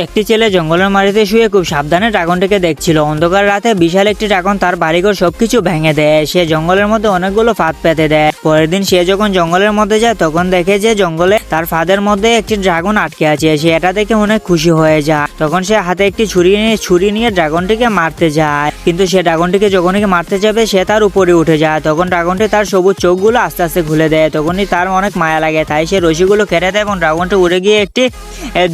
একটি ছেলে জঙ্গলের মাটিতে শুয়ে খুব সাবধানে ড্রাগনটিকে দেখছিল। অন্ধকার রাতে বিশাল একটি ড্রাগন তার বাড়িঘর সবকিছু ভেঙে দেয়। সে জঙ্গলের মধ্যে অনেকগুলো ফাঁদ পেতে দেয়। পরের দিন সে যখন জঙ্গলের মধ্যে যায় তখন দেখে যে জঙ্গলে তার ফাঁদের মধ্যে একটি ড্রাগন আটকে আছে। সে এটা দেখে অনেক খুশি হয়ে যায়। তখন সে হাতে একটি ছুরি নিয়ে ড্রাগনটিকে মারতে যায়, কিন্তু সে ড্রাগনটিকে যখনই মারতে যাবে সে তার উপরে উঠে যায়। তখন ড্রাগনটি তার সবুজ চোখগুলো আস্তে আস্তে খুলে দেয়। তখনই তার অনেক মায়া লাগে, তাই সে রশিগুলো কেটে দেয় এবং ড্রাগনটি উড়ে গিয়ে একটি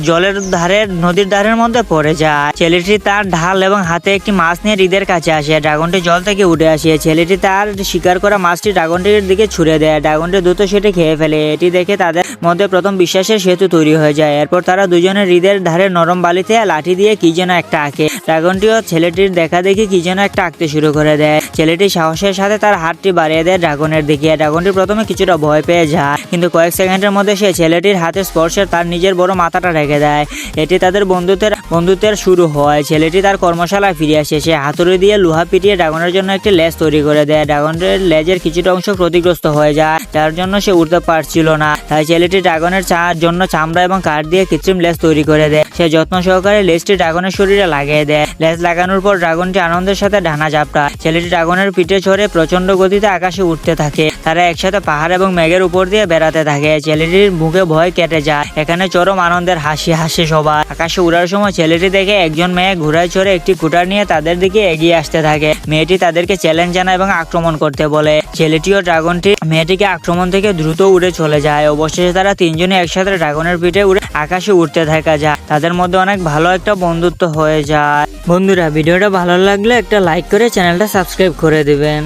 জলের ধারে নদীর ধারের মধ্যে পড়ে যায়। ছেলেটি তার ঢাল এবং হাতে একটি মাছ নিয়ে হ্রদের কাছে আসে। ড্রাগনটি জল থেকে উঠে আসে। ছেলেটি তার শিকার করা মাছটি ড্রাগনটির দিকে ছুড়ে দেয়। ড্রাগনটি দ্রুত সেটি খেয়ে ফেলে। এটি দেখে তাদের মধ্যে প্রথম বিশ্বাসের সেতু তৈরি হয়ে যায়। এরপর তারা দুজনে হ্রদের ধারে নরম বালিতে লাঠি দিয়ে কি যেন একটা আঁকে। ড্রাগনটিও ছেলেটির দেখা দেখি কি যেন একটা আঁকতে শুরু করে দেয়। ছেলেটি সাহসের সাথে তার হাতটি বাড়িয়ে দেয় ড্রাগনের দিকে। ড্রাগনটি প্রথমে কিছুটা ভয় পেয়ে যায়, কিন্তু কয়েক সেকেন্ডের মধ্যে সে ছেলেটির হাতের স্পর্শে তার নিজের বড় মাথাটা রেখে দেয়। এটি তাদের বন্ধুত্বের শুরু হয়। ছেলেটি তার কর্মশালায় ফিরে আসে। সে হাতুড়ি দিয়ে লোহা পিটিয়ে ড্রাগনের জন্য একটি লেজ তৈরি করে দেয়। ড্রাগনের লেজের কিছুটা অংশ ক্ষতিগ্রস্ত হয়ে যায়, যার জন্য সে উঠতে পারছিল না। তাই ছেলেটি ড্রাগনের জন্য চামড়া এবং কাঠ দিয়ে কৃত্রিম লেজ তৈরি করে দেয়। সে যত্ন সহকারে লেজটি ড্রাগনের শরীরে লাগিয়ে দেয়। লেজ লাগানোর পর ড্রাগনটি আনন্দের সাথে ডানা ঝাপটায়। ছেলেটি ড্রাগনের পিঠে চড়ে প্রচন্ড গতিতে আকাশে উঠতে থাকে। তারা একসাথে পাহাড় এবং মেঘের উপর দিয়ে বেড়াতে থাকে। ছেলেটির মুখে ভয় কেটে যায়। এখানে চরম আনন্দের হাসি হাসে সবাই। আকাশে উড়ার সময় ছেলেটি দেখে একজন মেয়ে ঘোড়ায় চড়ে একটি কুঠার নিয়ে তাদের দিকে এগিয়ে আসতে থাকে। মেয়েটি তাদেরকে চ্যালেঞ্জ জানায় এবং আক্রমণ করতে বলে। ছেলেটিও ড্রাগনটি মেয়েটিকে আক্রমণ থেকে দ্রুত উড়ে চলে যায়। অবশেষে তারা তিনজনে একসাথে ড্রাগনের পিঠে উড়ে আকাশে উঠতে থাকা যায়। তাদের মধ্যে অনেক ভালো একটা বন্ধুত্ব হয়ে যায়। বন্ধুরা, ভিডিওটা ভালো লাগলে একটা লাইক করে চ্যানেলটা সাবস্ক্রাইব করে দিবেন।